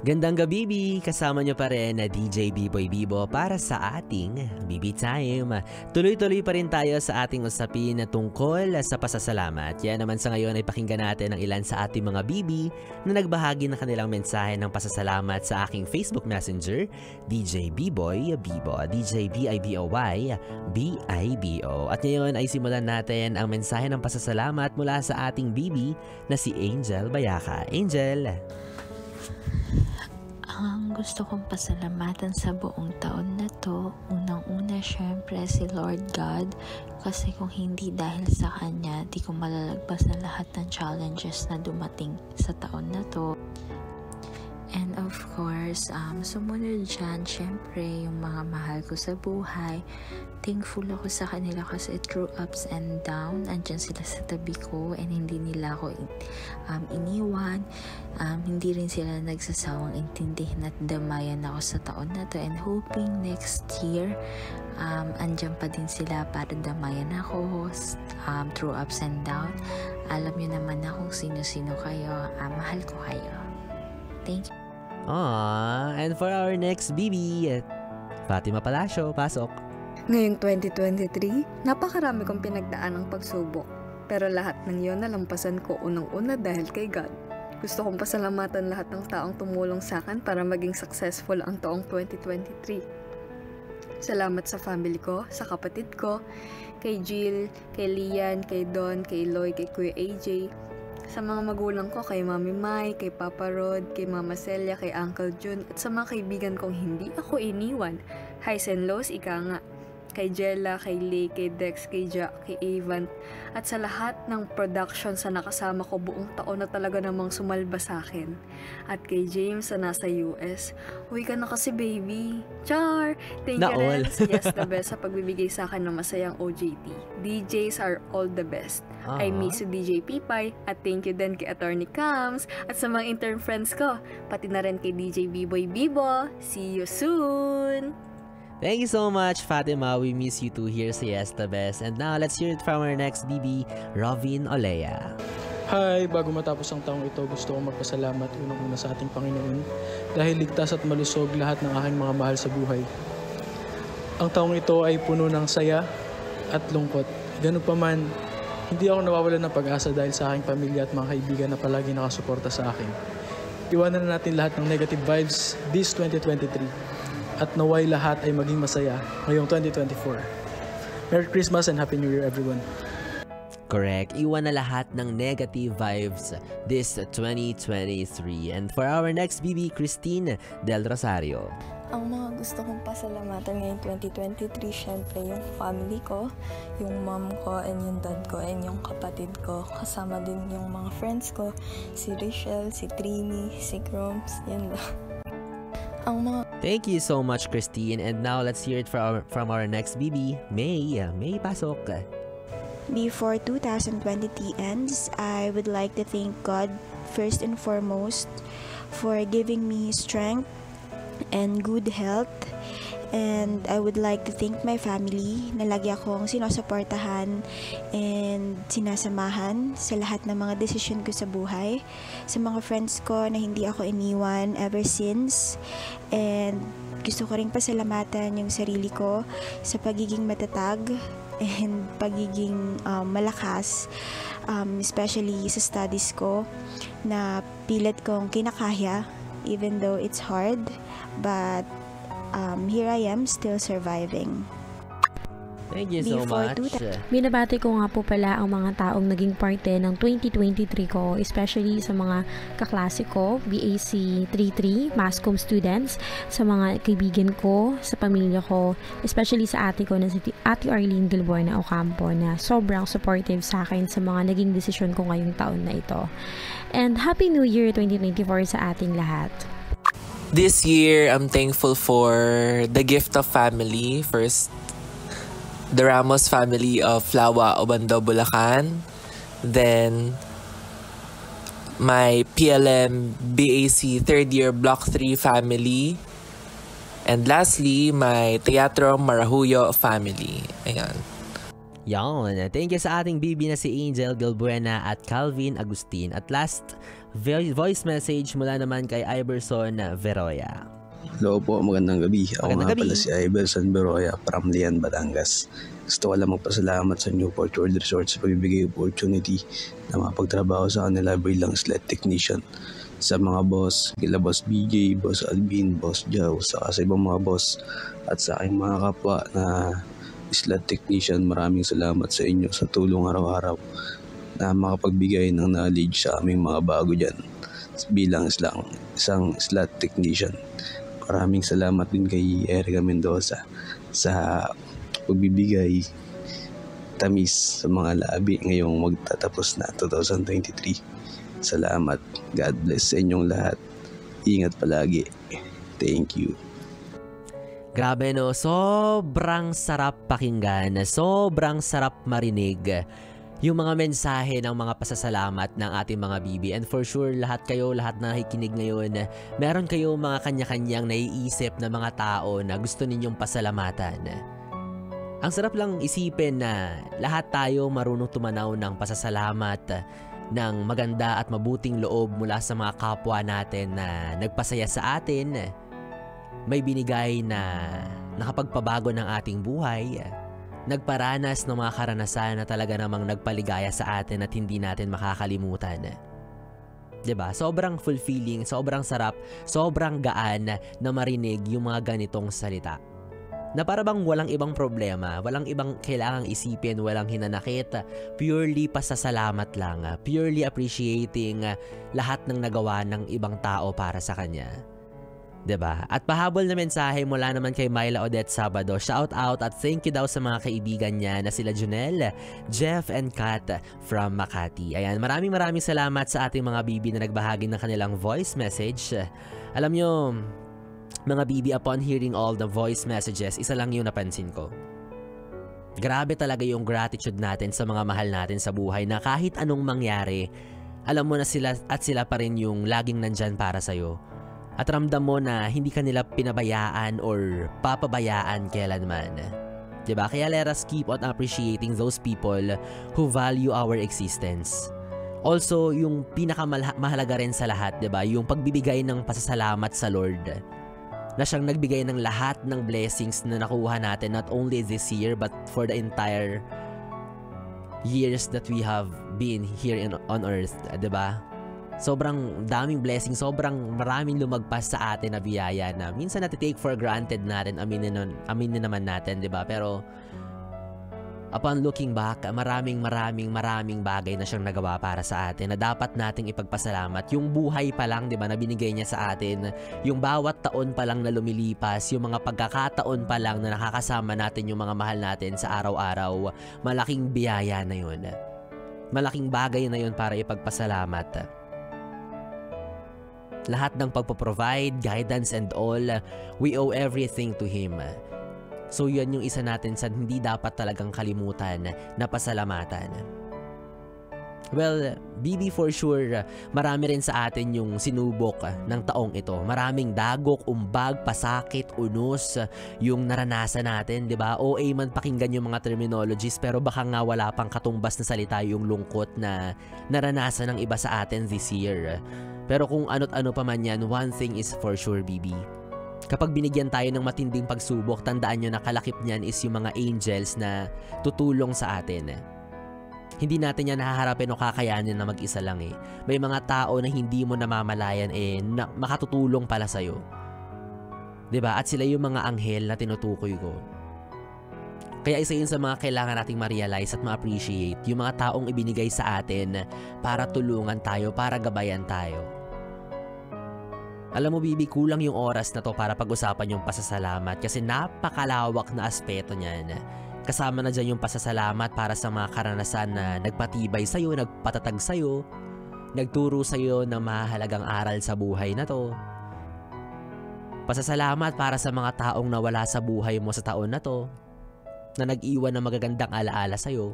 Gandang gabi, Bibi! Kasama nyo pa rin na DJ B-Boy Bibo para sa ating Bibi Time. Tuloy-tuloy pa rin tayo sa ating usapin na tungkol sa pasasalamat. Yan naman sa ngayon ay pakinggan natin ang ilan sa ating mga Bibi na nagbahagi ng kanilang mensahe ng pasasalamat sa aking Facebook Messenger, DJ B-Boy Bibo, DJ B-I-B-O-Y B-I-B-O. At ngayon ay simulan natin ang mensahe ng pasasalamat mula sa ating Bibi na si Angel Bayaka. Angel! Ang gusto kong pasalamatan sa buong taon na to, unang-una syempre si Lord God, kasi kung hindi dahil sa Kanya, di ko malalagpasan lahat ng challenges na dumating sa taon na to. And of course, sumunod dyan, syempre yung mga mahal ko sa buhay. Thankful ako sa kanila kasi through ups and down, andyan sila sa tabi ko and hindi nila ako iniwan. Hindi rin sila nagsasawang intindihin at damayan ako sa taon na to, and hoping next year andyan pa din sila para damayan ako through ups and down. Alam nyo naman na kung sino-sino kayo. Mahal ko kayo. Thank you. And for our next BB, Fatima Palacio, pasok. Ngayong 2023, napakarami kong pinagdaan ng pagsubok. Pero lahat ng iyon nalampasan ko unang-una dahil kay God. Gusto kong pasalamatan lahat ng taong tumulong sa akin para maging successful ang taong 2023. Salamat sa family ko, sa kapatid ko, kay Jill, kay Lian, kay Don, kay Loy, kay Kuya AJ, sa mga magulang ko, kay Mami Mai, kay Papa Rod, kay Mama Celia, kay Uncle Jun, at sa mga kaibigan kong hindi ako iniwan. Highs and lows, ika nga. Kay Jella, kay Lay, kay Dex, kay Jack, kay Evan, at sa lahat ng production sa nakasama ko buong taon na talaga namang sumalba sa akin. At kay James na nasa US, uwi ka na kasi baby. Char! Thank you rin sa Yes the Best sa pagbibigay sa akin ng masayang OJT. DJs are all the best. I miss you DJ Pipay, at thank you din kay Attorney Cams at sa mga intern friends ko, pati na rin kay DJ B-Boy Bibo. See you soon! Thank you so much, Fatima. We miss you too here sa Yes the Best. And now, let's hear it from our next BB, Rovin Olea. Hi! Bago matapos ang taong ito, gusto kong magpasalamat unang-una sa ating Panginoon dahil ligtas at malusog lahat ng aking mga mahal sa buhay. Ang taong ito ay puno ng saya at lungkot. Ganun pa man, hindi ako nawawalan ng pag-asa dahil sa aking pamilya at mga kaibigan na palagi nakasuporta sa akin. Iwanan na natin lahat ng negative vibes this 2023. At naway lahat ay maging masaya ngayong 2024. Merry Christmas and Happy New Year, everyone. Correct. Iwan na lahat ng negative vibes this 2023. And for our next BB, Christine Del Rosario. Ang mga gusto kong pasalamatan ngayong 2023, syempre yung family ko, yung mom ko, and yung dad ko, and yung kapatid ko. Kasama din yung mga friends ko, si Rachel, si Trini, si Groms, yun lang. Thank you so much, Christine. And now, let's hear it from our next BB, May. May, pasok. Before 2023 ends, I would like to thank God first and foremost for giving me strength and good health. And I would like to thank my family na lagi akong sinusuportahan and sinasamahan sa lahat ng mga desisyon ko sa buhay. Sa mga friends ko na hindi ako iniwan ever since. And gusto ko rin pasalamatan yung sarili ko sa pagiging matatag and pagiging malakas. Especially sa studies ko na pilit kong kinakaya even though it's hard. But here I am still surviving. Thank you so much. Binabati ko nga po pala ang mga taong naging parte ng 2023 ko, especially sa mga kaklase ko, BAC 33, Mass Comm students, sa mga kaibigan ko, sa pamilya ko, especially sa ate ko na si Ate Arlene Gilboa Ocampo na sobrang supportive sa akin sa mga naging desisyon ko ngayong taon na ito. And Happy New Year 2024 sa ating lahat. This year, I'm thankful for the gift of family. First, the Ramos family of Flawa, Obando, Bulacan. Then, my PLM BAC 3rd year Block 3 family. And lastly, my Teatro Marahuyo family. Ayan. Yan. Thank you sa ating BB na si Angel Gilbuena at Calvin Agustin. At last voice message mula naman kay Iverson Veroya. Hello po, magandang gabi. Ako Magandang nga gabi. pala si Iverson Veroya from Lian, Batangas. Gusto ko lang magpasalamat sa Newport World Resort sa pagbibigay opportunity na makapagtrabaho sa kanila bilang sled technician. Sa mga boss, kila Boss BJ, Boss Alvin, Boss Jow, sa ibang mga boss at sa aking mga kapwa na sled technician, maraming salamat sa inyo sa tulong araw-araw na makapagbigay ng knowledge sa aming mga bago dyan bilang isang sled technician. Maraming salamat din kay Erica Mendoza sa pagbibigay tamis sa mga labi ngayong magtatapos na 2023. Salamat. God bless sa inyong lahat. Ingat palagi. Thank you. Grabe no, sobrang sarap pakinggan, sobrang sarap marinig yung mga mensahe ng mga pasasalamat ng ating mga bibi. And for sure, lahat kayo, lahat na nakikinig ngayon, meron kayo mga kanya-kanyang naiisip na mga tao na gusto ninyong pasalamatan. Ang sarap lang isipin na lahat tayo marunong tumanaw ng pasasalamat, ng maganda at mabuting loob mula sa mga kapwa natin na nagpasaya sa atin, may binigay na nakapagpabago ng ating buhay, nagparanas ng mga karanasan na talaga namang nagpaligaya sa atin at hindi natin makakalimutan. 'Di ba? Sobrang fulfilling, sobrang sarap, sobrang gaan na marinig yung mga ganitong salita. Na para bang walang ibang problema, walang ibang kailangang isipin, walang hinanakit, purely pasasalamat lang, purely appreciating lahat ng nagawa ng ibang tao para sa kanya. 'Di ba? At pahabol na mensahe mula naman kay Myla Odette Sabado. Shout out at thank you daw sa mga kaibigan niya na sila Junel, Jeff and Kat from Makati. Ayan, maraming salamat sa ating mga bibi na nagbahagi ng kanilang voice message. Alam nyo, mga bibi, upon hearing all the voice messages, isa lang yung napansin ko. Grabe talaga yung gratitude natin sa mga mahal natin sa buhay na kahit anong mangyari, alam mo na sila at sila pa rin yung laging nandyan para sa'yo. At ramdam mo na hindi ka nila pinabayaan or papabayaan kailanman. Diba? Kaya let us keep on appreciating those people who value our existence. Also, yung pinakamahalaga rin sa lahat, diba? Yung pagbibigay ng pasasalamat sa Lord, na siyang nagbigay ng lahat ng blessings na nakuha natin, not only this year but for the entire years that we have been here on earth, 'di ba? Sobrang daming blessings, sobrang maraming lumagpas sa atin na biyaya na minsan natitake for granted natin, aminin naman natin, 'di ba? Pero upon looking back, maraming bagay na siyang nagawa para sa atin na dapat nating ipagpasalamat. Yung buhay pa lang, 'di ba, na binigay niya sa atin, yung bawat taon pa lang na lumilipas, yung mga pagkakataon pa lang na nakakasama natin yung mga mahal natin sa araw-araw, malaking biyaya na 'yun. Malaking bagay na 'yun para ipagpasalamat. Lahat ng pagpo-provide, guidance and all, we owe everything to Him. So yan yung isa natin sa hindi dapat talagang kalimutan na pasalamatan. Well, BB, for sure, marami rin sa atin yung sinubok ng taong ito. Maraming dagok, umbag, pasakit, unos, yung naranasan natin, di ba? OA man pakinggan yung mga terminologies, pero baka nga wala pang katumbas na salita yung lungkot na naranasan ng iba sa atin this year. Pero kung ano't ano pa man yan, one thing is for sure, BB. Kapag binigyan tayo ng matinding pagsubok, tandaan nyo na kalakip niyan is yung mga angels na tutulong sa atin. Hindi natin yan nahaharapin o kakayanin na mag-isa lang eh. May mga tao na hindi mo namamalayan na makatutulong pala sa'yo. 'Di ba? At sila yung mga anghel na tinutukoy ko. Kaya isa yun sa mga kailangan nating ma-realize at ma-appreciate, yung mga taong ibinigay sa atin para tulungan tayo, para gabayan tayo. Alam mo, Bibi, kulang yung oras na to para pag-usapan yung pasasalamat kasi napakalawak na aspeto niyan. Kasama na dyan yung pasasalamat para sa mga karanasan na nagpatibay sa'yo, nagpatatag sa'yo, nagturo sa'yo ng mahalagang aral sa buhay na to. Pasasalamat para sa mga taong nawala sa buhay mo sa taon na to, na nag-iwan ng magagandang alaala sa'yo,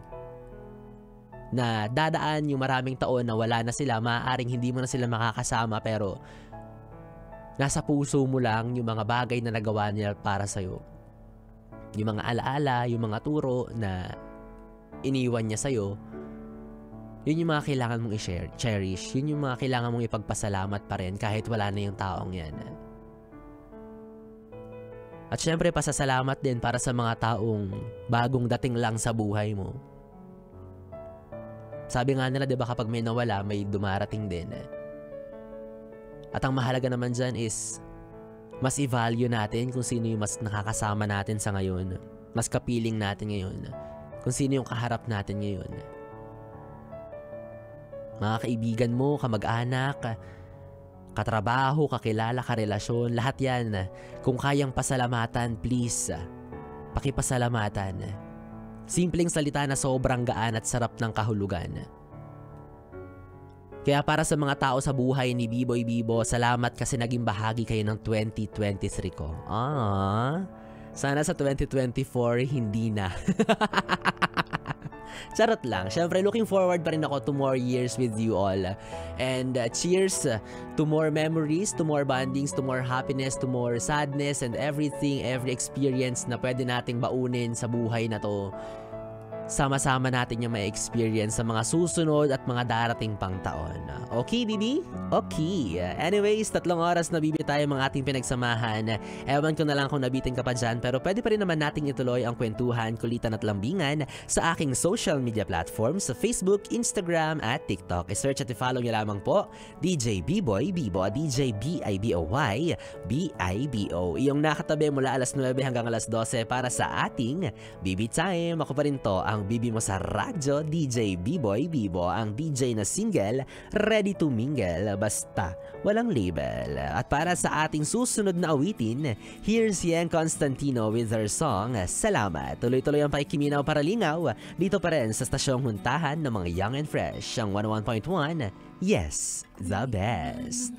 na dadaan yung maraming taon na wala na sila, maaaring hindi mo na sila makakasama pero nasa puso mo lang yung mga bagay na nagawa nila para sa'yo. Yung mga alaala, yung mga turo na iniwan niya sa'yo, yun yung mga kailangan mong i-cherish. Yun yung mga kailangan mong ipagpasalamat pa rin kahit wala na yung taong yan. At syempre, pasasalamat din para sa mga taong bagong dating lang sa buhay mo. Sabi nga nila, 'di ba, kapag may nawala, may dumarating din. At ang mahalaga naman dyan is mas i-value natin kung sino yung mas nakakasama natin sa ngayon. Mas kapiling natin ngayon. Kung sino yung kaharap natin ngayon. Mga kaibigan mo, kamag-anak, katrabaho, kakilala, karelasyon, lahat yan. Kung kayang pasalamatan, please, pakipasalamatan. Simpleng salita na sobrang gaan at sarap ng kahulugan. Kaya para sa mga tao sa buhay ni Biboy Bibo, salamat kasi naging bahagi kayo ng 2023 ko. Sana sa 2024, hindi na. Charot lang. Syempre, looking forward pa rin ako to more years with you all. And cheers to more memories, to more bondings, to more happiness, to more sadness, and everything, every experience na pwede nating baunin sa buhay na to. Sama-sama natin yung may experience sa mga susunod at mga darating pang taon. Okay, Bibi? Okay. Anyways, 3 oras na Bibi tayo mga ating pinagsamahan. Ewan ko na lang kung nabitin ka pa dyan, pero pwede pa rin naman nating ituloy ang kwentuhan, kulitan at lambingan sa aking social media platforms sa Facebook, Instagram at TikTok. I-search at i-follow nyo lamang po DJ Biboy Bibo, DJ B-I-B-O-Y B-I-B-O. Iyong nakatabi mula alas 9 hanggang alas 12 para sa ating Bibi Time. Ako pa rin to, ang bibi mo sa radyo, DJ Biboy Bibo, ang DJ na single, ready to mingle, basta walang label. At para sa ating susunod na awitin, here's Yang Constantino with her song, Salamat. Tuloy-tuloy ang pakikiminaw para lingaw, dito pa rin sa stasyong huntahan ng mga young and fresh, ang 101.1, yes, the best.